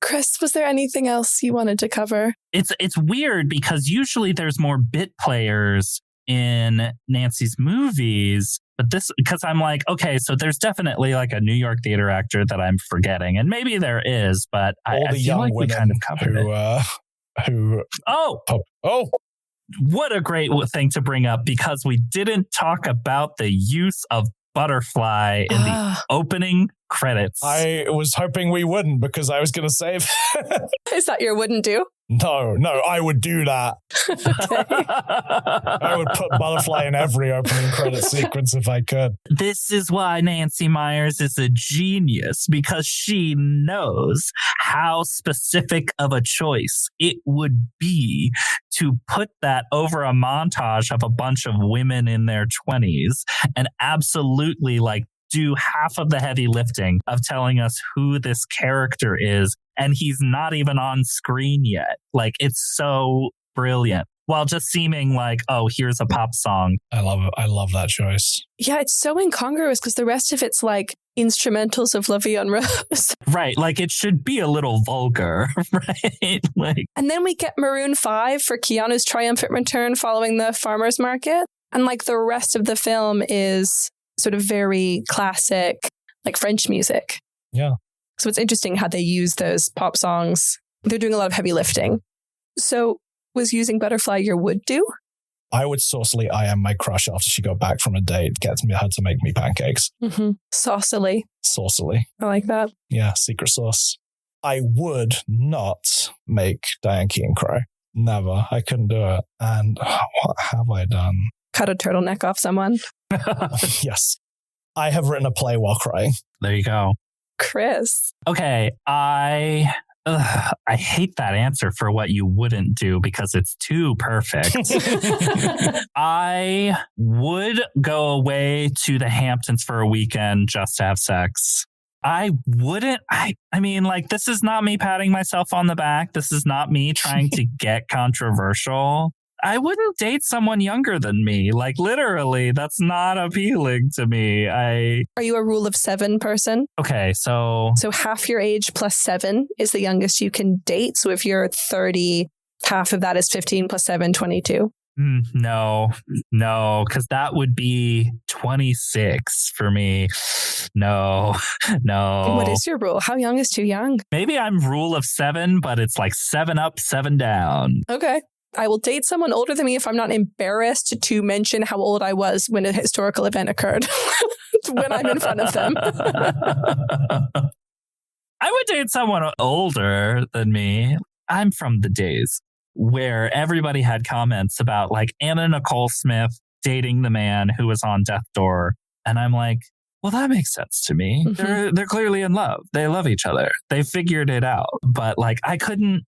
Chris, was there anything else you wanted to cover? It's weird because usually there's more bit players in Nancy's movies, but this, because I'm like, okay, so there's definitely like a New York theater actor that I'm forgetting, and maybe there is, but I feel like we kind of covered it. What a great thing to bring up, because we didn't talk about the use of butterfly in the opening credits. I was hoping we wouldn't because I was going to say that. Is that your wouldn't do? No, I would do that. I would put Butterfly in every opening credit sequence if I could. This is why Nancy Meyers is a genius, because she knows how specific of a choice it would be to put that over a montage of a bunch of women in their 20s and absolutely like do half of the heavy lifting of telling us who this character is. And he's not even on screen yet. Like, it's so brilliant. While just seeming like, oh, here's a pop song. I love that choice. Yeah, it's so incongruous because the rest of it's like instrumentals of Vie En Rose. Right. Like, it should be a little vulgar, right? Like, and then we get Maroon 5 for Keanu's triumphant return following the farmer's market. And like the rest of the film is sort of very classic, like French music. Yeah. So it's interesting how they use those pop songs. They're doing a lot of heavy lifting. So was using Butterfly your would do? I would saucily I am my crush after she got back from a date, gets me her to make me pancakes. Mm-hmm. Saucily. I like that. Yeah, secret sauce. I would not make Diane Keaton cry. Never. I couldn't do it. And what have I done? Cut a turtleneck off someone. Yes. I have written a play while crying. There you go. Chris. Okay, I hate that answer for what you wouldn't do because it's too perfect. I would go away to the Hamptons for a weekend just to have sex. I wouldn't. I mean, like, this is not me patting myself on the back. This is not me trying to get controversial. I wouldn't date someone younger than me. Like, literally, that's not appealing to me. Are you a rule of 7 person? Okay, so half your age plus 7 is the youngest you can date. So if you're 30, half of that is 15 plus 7, 22. No, because that would be 26 for me. No. What is your rule? How young is too young? Maybe I'm rule of 7, but it's like 7 up, 7 down. Okay. I will date someone older than me if I'm not embarrassed to mention how old I was when a historical event occurred when I'm in front of them. I would date someone older than me. I'm from the days where everybody had comments about like Anna Nicole Smith dating the man who was on death door. And I'm like, well, that makes sense to me. Mm-hmm. They're clearly in love. They love each other. They figured it out. But like, I couldn't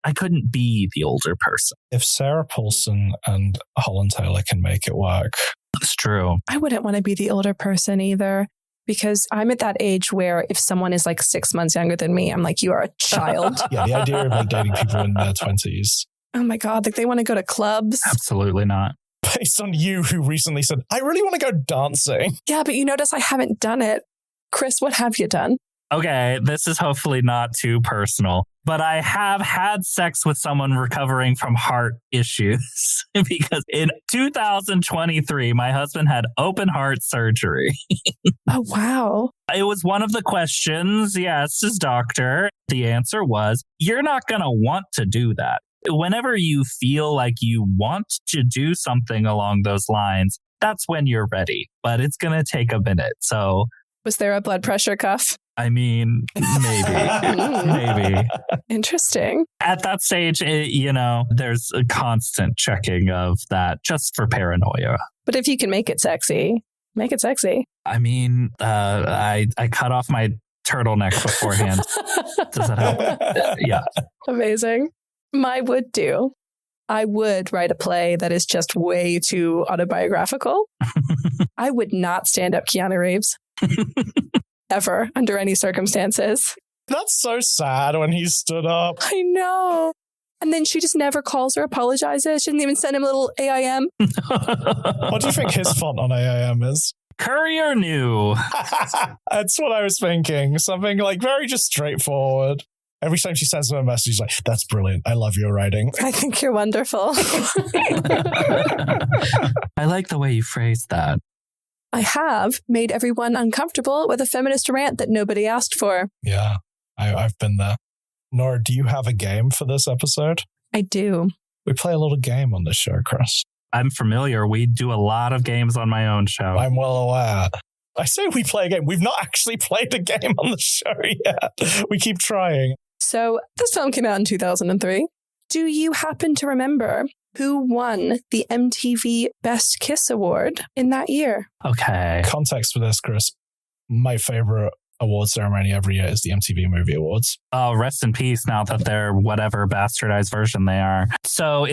be the older person. If Sarah Paulson and Holland Taylor can make it work. It's true. I wouldn't want to be the older person either, because I'm at that age where if someone is like 6 months younger than me, I'm like, you are a child. Yeah, the idea of like dating people in their 20s. Oh my God, like they want to go to clubs. Absolutely not. Based on you who recently said, I really want to go dancing. Yeah, but you notice I haven't done it. Chris, what have you done? Okay, this is hopefully not too personal, but I have had sex with someone recovering from heart issues because in 2023, my husband had open heart surgery. Oh, wow. It was one of the questions. Yes, his doctor. The answer was, you're not going to want to do that. Whenever you feel like you want to do something along those lines, that's when you're ready. But it's going to take a minute. So, was there a blood pressure cuff? I mean, maybe. Interesting. At that stage, there's a constant checking of that just for paranoia. But if you can make it sexy, make it sexy. I mean, I cut off my turtleneck beforehand. Does that help? Yeah. Amazing. My would do. I would write a play that is just way too autobiographical. I would not stand up Keanu Reeves. Ever, under any circumstances. That's so sad when he stood up. I know. And then she just never calls or apologizes. She didn't even send him a little AIM. What do you think his font on AIM is? Courier New. That's what I was thinking. Something like very just straightforward. Every time she sends him a message, she's like, that's brilliant. I love your writing. I think you're wonderful. I like the way you phrased that. I have made everyone uncomfortable with a feminist rant that nobody asked for. Yeah, I've been there. Nora, do you have a game for this episode? I do. We play a little game on this show, Chris. I'm familiar. We do a lot of games on my own show. I'm well aware. I say we play a game. We've not actually played a game on the show yet. We keep trying. So this film came out in 2003. Do you happen to remember who won the MTV Best Kiss Award in that year? Okay. Context for this, Chris. My favorite award ceremony every year is the MTV Movie Awards. Oh, rest in peace now that they're whatever bastardized version they are. So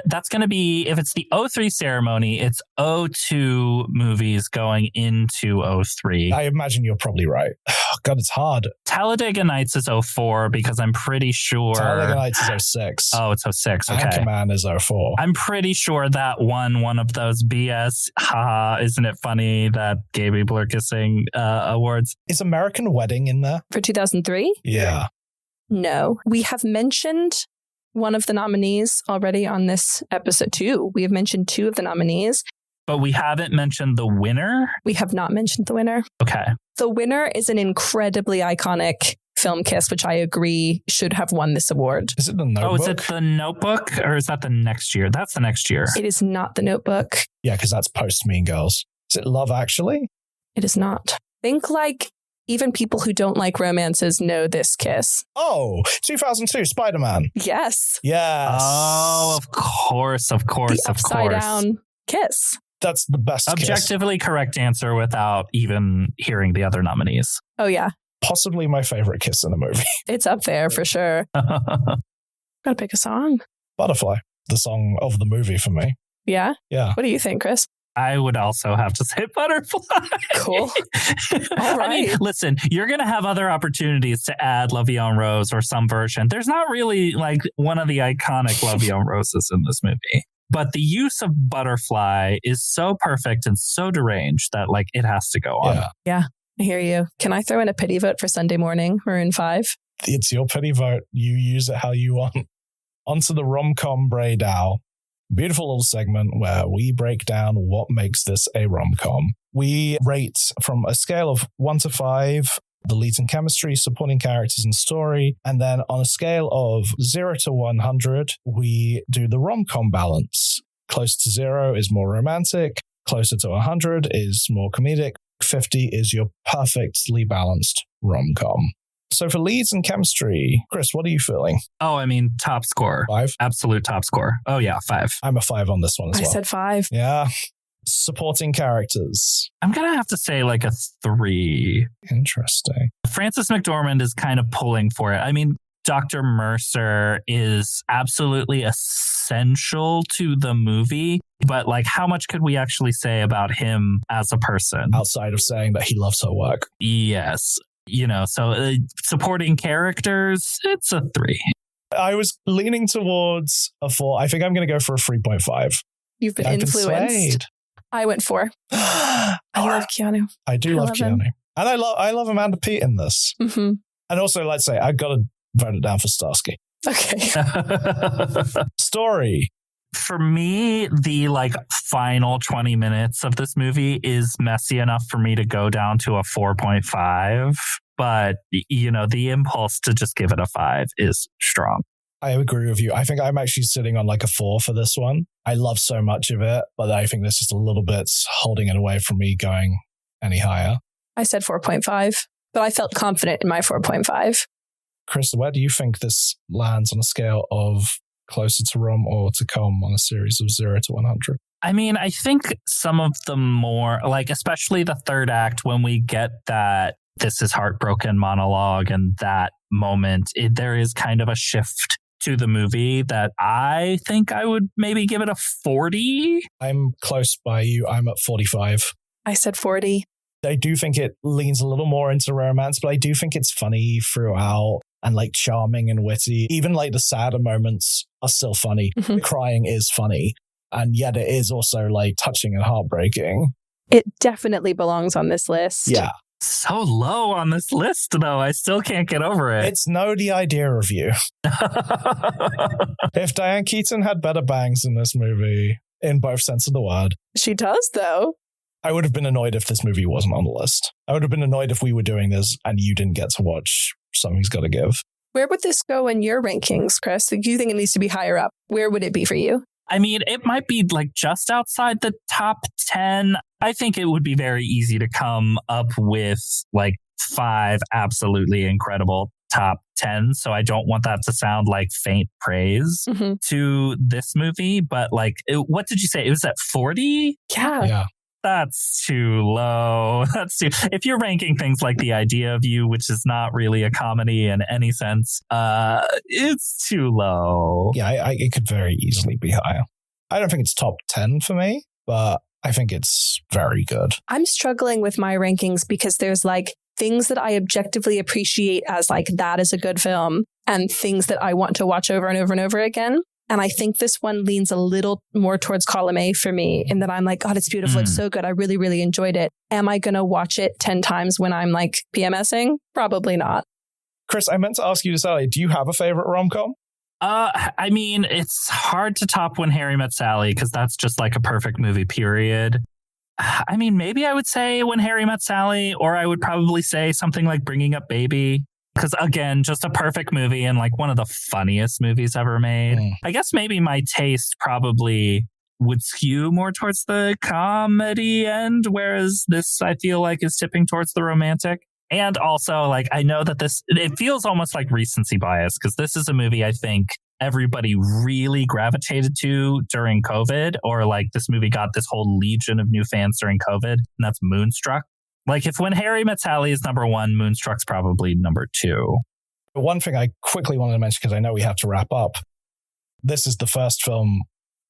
that's gonna be, if it's the 03 ceremony, it's 02 movies going into 03. I imagine you're probably right. Oh, God, it's hard. Talladega Nights is 04 because I'm pretty sure. Talladega Nights is 06. Oh, it's 06. Okay. Anchorman is 04. I'm pretty sure that won one of those BS, haha, isn't it funny that gay people are kissing awards. Is American Wedding in there? For 2003? Yeah. No. We have mentioned one of the nominees already on this episode too. We have mentioned two of the nominees. But we haven't mentioned the winner? We have not mentioned the winner. Okay. The winner is an incredibly iconic film kiss, which I agree should have won this award. Is it The Notebook? Oh, is it The Notebook? Or is that the next year? That's the next year. It is not The Notebook. Yeah, because that's post Mean Girls. Is it Love Actually? It is not. Think like even people who don't like romances know this kiss. Oh, 2002, Spider-Man. Yes. Yes. Oh, of course. The upside down kiss. That's the best Objectively kiss. Correct answer without even hearing the other nominees. Oh, yeah. Possibly my favorite kiss in a movie. It's up there for sure. Gotta pick a song. Butterfly, the song of the movie for me. Yeah? Yeah. What do you think, Chris? I would also have to say Butterfly. Cool. All right. I mean, listen, you're going to have other opportunities to add Vie En Rose or some version. There's not really like one of the iconic Vie En Roses in this movie. But the use of Butterfly is so perfect and so deranged that like it has to go on. Yeah, I hear you. Can I throw in a pity vote for Sunday Morning, Maroon 5? It's your pity vote. You use it how you want. Onto the Romcom breakdown. Beautiful little segment where we break down what makes this a rom-com. We rate from a scale of 1 to 5, the leads and chemistry, supporting characters and story. And then on a scale of 0 to 100, we do the rom-com balance. Close to 0 is more romantic. Closer to 100 is more comedic. 50 is your perfectly balanced rom-com. So for leads and chemistry, Chris, what are you feeling? Oh, I mean, top score. 5? Absolute top score. Oh, yeah, 5. I'm a 5 on this one as well. I said 5. Yeah. Supporting characters. I'm going to have to say like a 3. Interesting. Frances McDormand is kind of pulling for it. I mean, Dr. Mercer is absolutely essential to the movie, but like how much could we actually say about him as a person? Outside of saying that he loves her work. Yes. You know, so supporting characters, it's a 3. I was leaning towards a 4. I think I'm going to go for a 3.5. You've been influenced. I went 4. I love Keanu. I do love Keanu. Him. And I love Amanda Peet in this. Mm-hmm. And also, let's say, I've got to vote it down for Starsky. Okay. Story. For me, the like final 20 minutes of this movie is messy enough for me to go down to a 4.5. But, you know, the impulse to just give it a 5 is strong. I agree with you. I think I'm actually sitting on like a 4 for this one. I love so much of it, but I think there's just a little bit holding it away from me going any higher. I said 4.5, but I felt confident in my 4.5. Chris, where do you think this lands on a scale of closer to rom or to com on a series of 0 to 100? I mean, I think some of the more, like, especially the third act, when we get that this is heartbroken monologue and that moment, there is kind of a shift to the movie that I think I would maybe give it a 40. I'm close by you. I'm at 45. I said 40. I do think it leans a little more into romance, but I do think it's funny throughout and like charming and witty. Even like the sadder moments are still funny. Mm-hmm. The crying is funny. And yet it is also like touching and heartbreaking. It definitely belongs on this list. Yeah. So low on this list, though. I still can't get over it. It's the idea of you. If Diane Keaton had better bangs in this movie, in both sense of the word. She does, though. I would have been annoyed if this movie wasn't on the list. I would have been annoyed if we were doing this and you didn't get to watch Something's Gotta Give. Where would this go in your rankings, Chris? Do you think it needs to be higher up? Where would it be for you? I mean, it might be like just outside the top 10. I think it would be very easy to come up with like 5 absolutely incredible top 10. So I don't want that to sound like faint praise to this movie. But like, what did you say? It was at 40? Yeah. That's too low. If you're ranking things like The Idea of You, which is not really a comedy in any sense, it's too low. Yeah, it could very easily be higher. I don't think it's top 10 for me, but I think it's very good. I'm struggling with my rankings because there's like things that I objectively appreciate as like that is a good film and things that I want to watch over and over and over again. And I think this one leans a little more towards column A for me in that I'm like, God, it's beautiful. It's so good. I really, really enjoyed it. Am I going to watch it 10 times when I'm like PMSing? Probably not. Chris, I meant to ask you this earlier. Do you have a favorite rom-com? I mean, it's hard to top When Harry Met Sally because that's just like a perfect movie, period. I mean, maybe I would say When Harry Met Sally, or I would probably say something like Bringing Up Baby. Because again, just a perfect movie and like one of the funniest movies ever made. I guess maybe my taste probably would skew more towards the comedy end, whereas this I feel like is tipping towards the romantic. And also, like, I know that it feels almost like recency bias because this is a movie I think everybody really gravitated to during COVID, or like this movie got this whole legion of new fans during COVID, and that's Moonstruck. Like, if When Harry Met Sally is number 1, Moonstruck's probably number 2. One thing I quickly wanted to mention, because I know we have to wrap up, this is the first film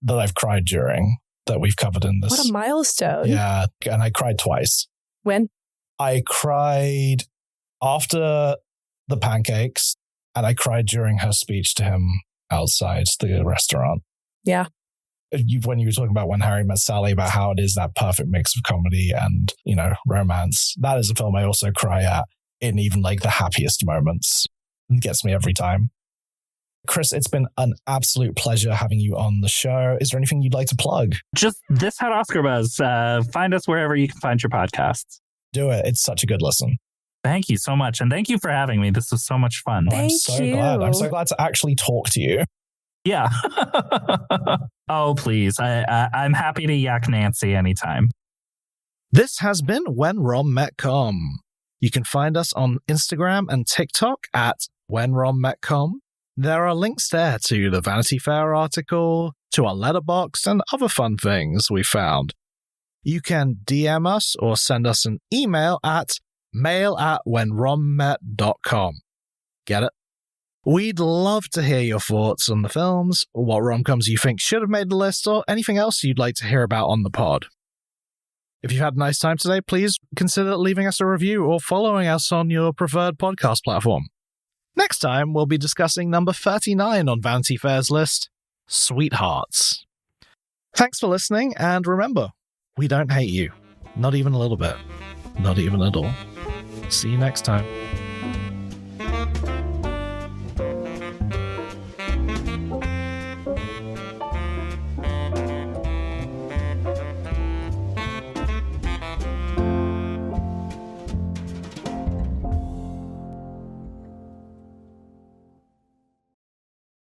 that I've cried during that we've covered in this. What a milestone. Yeah, and I cried twice. When? I cried after the pancakes, and I cried during her speech to him outside the restaurant. Yeah. When you were talking about When Harry Met Sally, about how it is that perfect mix of comedy and, you know, romance, that is a film I also cry at in even like the happiest moments. It gets me every time. Chris, it's been an absolute pleasure having you on the show. Is there anything you'd like to plug? Just This Had Oscar Buzz. Find us wherever you can find your podcasts. Do it. It's such a good listen. Thank you so much. And thank you for having me. This was so much fun. Thank you. I'm so glad to actually talk to you. Yeah. Oh, please. I'm happy to yak Nancy anytime. This has been When Rom Met Com. You can find us on Instagram and TikTok at When Rom Met Com. There are links there to the Vanity Fair article, to our letterbox, and other fun things we found. You can DM us or send us an email at mail@whenrommet.com. Get it? We'd love to hear your thoughts on the films, what rom-coms you think should have made the list, or anything else you'd like to hear about on the pod. If you've had a nice time today, please consider leaving us a review or following us on your preferred podcast platform. Next time, we'll be discussing number 39 on Vanity Fair's list, Sweethearts. Thanks for listening, and remember, we don't hate you. Not even a little bit. Not even at all. See you next time.